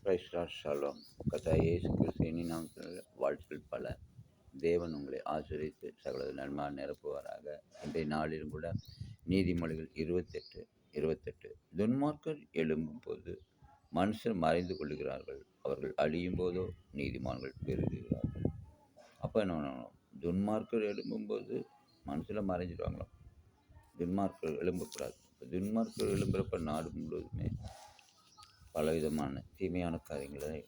Price Lord Shalom. கர்த்தர் இயேசு கிறிஸ்துவின் நாமத்தில் வாழ்த்துக்கள் பல. தேவன் உங்களை ஆசீர்வதித்து சகல நன்மையால் நிரப்புவாராக. இன்றைய நாளிலும் கூட நீதிமொழிகள் 28:28 துன்மார்க்கர் எழும்பும்போது மனுஷர் மறைந்து கொள்ளுகிறார்கள், அவர்கள் அழியும் போதோ நீதிமான்கள் பெருகுகிறார்கள். அப்போ என்ன பண்ணணும்? துன்மார்க்கர் எழும்பும்போது மனுஷில் மறைஞ்சிடுவாங்களாம். துன்மார்க்கர் எழும்பக்கூடாது. துன்மார்க்கர் எழும்புறப்ப நாடு முழுவதுமே பலவிதமான தீமையான காரியங்களை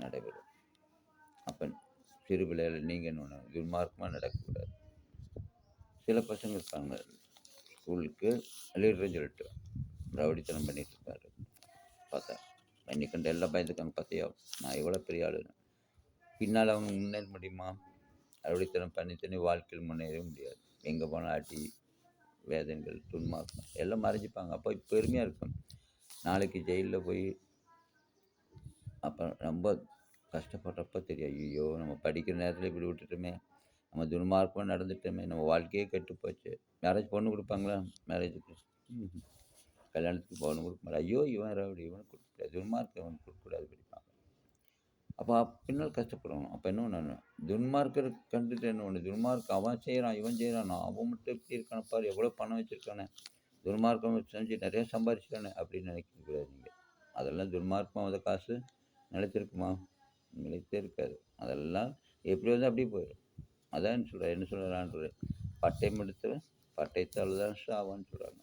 நடைபெறும். அப்போ சிறு பிள்ளைகள் நீங்கள் என்ன துன்மார்க்கமாக நடக்கக்கூடாது. சில பசங்க இருக்காங்க, ஸ்கூலுக்கு லீடர்னு சொல்லிட்டு ரவுடித்தனம் பண்ணிட்டு இருக்காரு. பார்த்தா இன்னைக்கு கண்டு எல்லாம் பயந்துக்காங்க. பார்த்தியா நான் எவ்வளோ பெரிய ஆளுன்னு. பின்னால் அவங்க முன்னேற முடியுமா? ரவுடித்தனம் பண்ணி வாழ்க்கையில் முன்னேற முடியாது. எங்கே போனால் அடி, வேதனைகள், துன்மார்க்கம் எல்லாம் மறைஞ்சிப்பாங்க. அப்போ பெருமையாக இருக்கும். நாளைக்கு ஜெயிலில் போய் அப்போ ரொம்ப கஷ்டப்படுறப்ப தெரியும், ஐயோ நம்ம படிக்கிற நேரத்தில் இப்படி விட்டுட்டோமே, நம்ம துன்மார்க்கமாக நடந்துட்டோமே, நம்ம வாழ்க்கையே கெட்டு போச்சு. மேரேஜ் பொண்ணு கொடுப்பாங்களா? மேரேஜுக்கு கல்யாணத்துக்கு பொண்ணு கொடுக்க மாட்டேன். ஐயோ இவன் ரவுடி, இவனுக்கு கொடுக்கக்கூடாது, துன்மார்க்கம் இவனுக்கு கொடுக்கக்கூடாது படிப்பாங்க. அப்போ பின்னால் கஷ்டப்படணும். அப்போ என்ன ஒன்று துன்மார்க்கர் கண்டுட்டு என்ன ஒன்று, துன்மார்க்கம் அவன் செய்கிறான், இவன் செய்கிறான், அவன் மட்டும் எப்படி இருக்கான பாரு, எவ்வளோ பணம் வச்சுருக்கானே, துன்மார்க்கம் செஞ்சு நிறைய சம்பாதிச்சிட்டானே அப்படின்னு நினைக்கக்கூடாது. நீங்கள் அதெல்லாம் துன்மார்க்கம் அந்த காசு நிலைத்திருக்குமா? நிலைத்தே இருக்காது. அதெல்லாம் எப்படி வந்து அப்படியே போயிடும். அதான் சொல்கிறேன். என்ன சொல்கிறான்றது, பட்டயம் எடுத்தவன் பட்டயத்தால் தான் சாவான்னு சொல்கிறாங்க.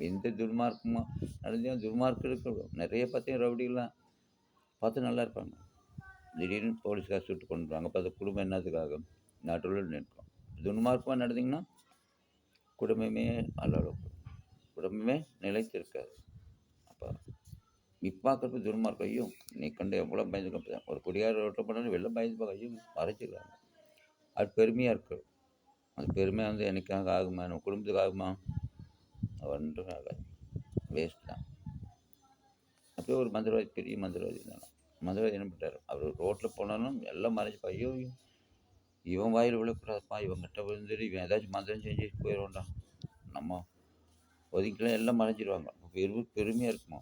எந்த துன்மார்க்கமாக நடந்தாலும் துன்மார்க்கம் இருக்க நிறைய பார்த்தீங்கன்னா ரவுடிகள்லாம் பார்த்து நல்லா இருப்பாங்க. திடீர்னு போலீஸ்கார் சுட்டு கொண்டுருவாங்க. அப்போ அந்த குடும்பம் என்னதுக்காக நடுவில் நிற்கும். துன்மார்க்கமாக நடந்தீங்கன்னா குடும்பமே அல்ல, குடும்பமே நிலைத்து இருக்காது. அப்போ பார்க்குறப்ப துன்மார்க்கம், ஐயோ நீ கண்டு எவ்வளோ பயந்துக்க. ஒரு குடியார ரோட்டில் போனாலும் வெளில பயந்துப்பாங்க, ஐயோ மறைச்சிடுறாங்க. அது பெருமையாக இருக்குது. அது பெருமை வந்து எனக்காக ஆகுமா, நம்ம குடும்பத்துக்கு ஆகுமா? ஒன்றும் ஆகாது, வேஸ்ட் தான். அப்படியே ஒரு மந்திரவாதி, பெரிய மந்திரவாதி இருந்தாங்க. மந்திரவாதி என்ன பண்ணிட்டார், அவர் ரோட்டில் போனாலும் எல்லாம் மறைச்சிப்பா. ஐயோ இவன் வாயில் விழக்கூடாதுப்பா, இவங்கிட்ட விழுந்துட்டு இவன் ஏதாச்சும் மந்திரம் செஞ்சு போயிடுவோம்டா, நம்ம ஒதுக்கலாம், எல்லாம் மறைச்சிடுவாங்க. பெருமையாக இருக்குமா?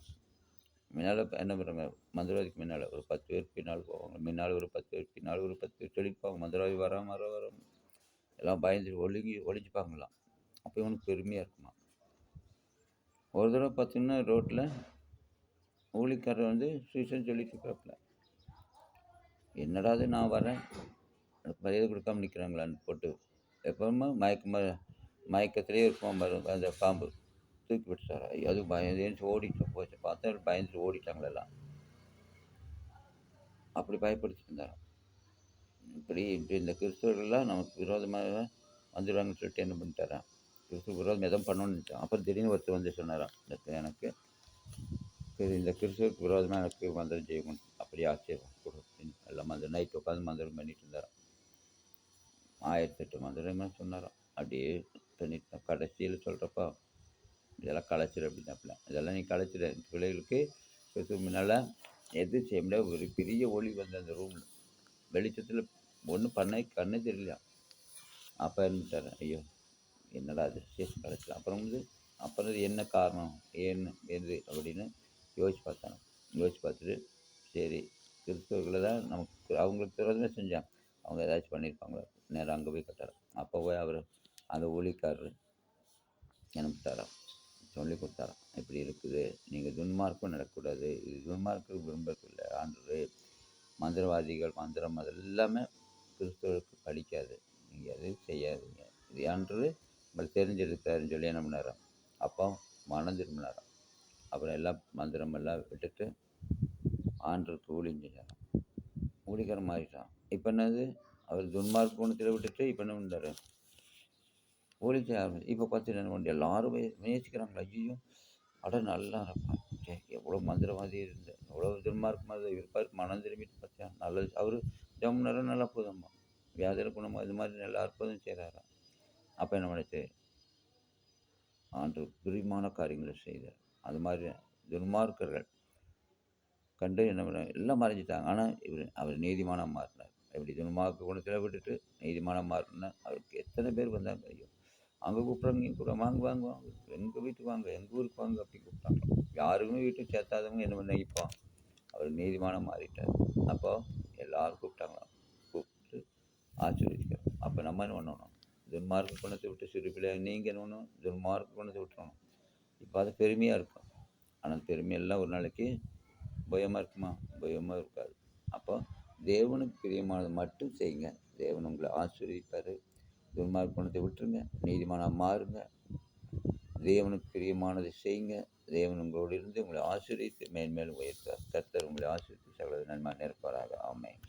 முன்னால் என்ன பண்ணுறாங்க, மந்திரவாதிக்கு முன்னால் ஒரு 10 பேர் பின்னால் போவாங்க. முன்னால் ஒரு 10 பேர், பின்னால் ஒரு 10 பேர் தெளிப்பாங்க. மந்திரவாதி வராம எல்லாம் பயந்து ஒழிஞ்சுப்பாங்களாம். அப்போ இவனுக்கு பெருமையாக இருக்குமா? ஒரு தடவை பார்த்தீங்கன்னா ரோட்டில் ஊழிக்காரர் வந்து சீசன் சொல்லிட்டு இருக்காப்புல, என்னடாது நான் வரேன் மரியாதை கொடுக்காம நிற்கிறாங்களான்னு போட்டு, எப்பவுமே மயக்கத்திலே இருக்கும் அந்த பாம்பு தூக்கி விட்டுட்டாரா. அது பயந்து ஓடிட்டு போச்சு. பார்த்தா பயந்துட்டு ஓடிட்டாங்களெல்லாம். அப்படி பயப்படுத்திட்டு இருந்தாராம். இப்படி இந்த கிறிஸ்தவர்கள்லாம் நமக்கு விரோதமாக வந்துடுவாங்கன்னு சொல்லிட்டு என்ன பண்ணிட்டாரான், கிறிஸ்துவ விரோதம் எதுவும் பண்ணணும்னு நினச்சான். அப்புறம் திடீர்னு ஒருத்தர் வந்து சொன்னாராம், எனக்கு இந்த கிறிஸ்துவுக்கு விரோதமாக எனக்கு மந்திரம் செய்யணும், அப்படி ஆச்சரியம் கொடுக்கும் எல்லாம் அந்த நைட் உட்காந்து மந்திரம் பண்ணிட்டு இருந்தாராம். 1008 மந்திரமே சொன்னாராம். அப்படியே பண்ணிட்டு கடைசியில் சொல்கிறப்ப, இதெல்லாம் கலைச்சிடு அப்படின்னாப்புல. இதெல்லாம் நீ கலைச்சிட, பிள்ளைகளுக்கு கிறிஸ்துவ முன்னால் எது செய்ய முடியாது. ஒரு பெரிய ஒளி வந்து அந்த ரூமில் வெளிச்சத்தில் ஒன்றும் பண்ண கண்ணே தெரியலையா. அப்போ இருந்துட்டார், ஐயோ என்னடா அது ஸ்டேஷன் கலைச்சல. அப்புறம் என்ன காரணம், ஏன்னு எது அப்படின்னு யோசிச்சு பார்த்தாங்க. யோசிச்சு பார்த்துட்டு, சரி கிறிஸ்தவர்களை தான் நமக்கு அவங்களுக்கு திறமை செஞ்சாங்க, அவங்க ஏதாச்சும் பண்ணியிருப்பாங்களா, நேரம் அங்கே போய் கட்டார். அப்போ போய் அவர் அந்த ஊழிக்காரர் அனுப்பிட்டாராம், சொல்லி கொடுத்தாராம், இப்படி இருக்குது, நீங்கள் துன்மார்க்கம் நடக்கக்கூடாது, இது துன்மார்க்கம் விரும்பவில்லை ஆண்டு. மந்திரவாதிகள் மந்திரம் அதெல்லாமே கிறிஸ்தவருக்கு படிக்காது, நீங்கள் எதுவும் செய்யாதீங்க, இது ஆண்டு உங்களுக்கு தெரிஞ்சிருக்காருன்னு சொல்லி என்ன பண்ணாராம். அப்போ மனம் திரும்பினாராம். அப்புறம் எல்லாம் மந்திரம் எல்லாம் விட்டுட்டு ஆண்டருக்கு ஊழியம் செஞ்சாராம். ஊழிக்காரன் மாறிட்டான். இப்போ என்னது, அவர் துன்மார்க்க குணத்தில் விட்டுட்டு இப்போ என்ன பண்ணுறாரு, ஊழியம் செய்ய ஆரம்பிச்சு. இப்போ பார்த்தீங்கன்னா என்ன பண்ண எல்லாரும் முயற்சிக்கிறாங்களா, ஐயோ அட நல்லா இருப்பான், எவ்வளோ மந்திரவாதி இருந்தேன், எவ்வளோ துன்மார்க்கமாக இருப்பார், மனம் திரும்பிட்டு பார்த்தா நல்லது. அவர் ஜெபம் நேரம் நல்லா போதும்மா, வியாதியில் குணமாக இது மாதிரி நல்லா அற்புதம் செய்கிறாராம். அப்போ என்ன பண்ணிச்சு, ஆண்டு பிரியமான காரியங்களை செய்தார். அது மாதிரி துன்மார்க்கர்கள் கண்டு என்ன பண்ண எல்லாம் மறைஞ்சிட்டாங்க. ஆனால் அவர் நீதிமானாக மாறினார். எப்படி துன்மார்க்க குணத்தில் விட்டுட்டு நீதிமானாக மாறினார். அவருக்கு எத்தனை பேர் வந்தாங்க, ஐயோ அங்கே கூப்பிட்றாங்க, இங்கே கூட வாங்க வாங்க வாங்க, எங்கள் வீட்டுக்கு வாங்க, எங்கள் ஊருக்கு வாங்க அப்படி கூப்பிட்டாங்க. யாருக்குமே வீட்டுக்கு சேர்த்தாதவங்க என்ன பண்ண இப்போ அவர் நீதிமானாக மாறிட்டார். அப்போ எல்லாரும் கூப்பிட்டாங்களாம். கூப்பிட்டு ஆசீர்வதிக்கிறோம். அப்போ நம்ம என்ன பண்ணணும்? துன்மார்க்க குணத்தை விட்டு சிறு நீங்கள் என்ன பண்ணணும்? துன்மார்க்க குணத்தை விட்டுறணும். இப்போ அது பெருமையாக இருக்கும். ஆனால் பெருமையெல்லாம் ஒரு நாளைக்கு பயமாக இருக்குமா? பயமாக இருக்காது. அப்போ தேவனுக்கு பிரியமானதை மட்டும் செய்யுங்க. தேவன் உங்களை ஆசீர்வதிப்பார். துன்மார்க்க குணத்தை விட்டுருங்க. நீதிமானாக மாறுங்க. தேவனுக்கு பிரியமானதை செய்யுங்க. தேவன் உங்களோடு இருந்து உங்களை ஆசீர்வதித்து மேன்மேலும் உயர்த்துவார். கர்த்தர் உங்களை ஆசீர்வதித்து சகல நன்மை நிரப்புவாராக. ஆமென்.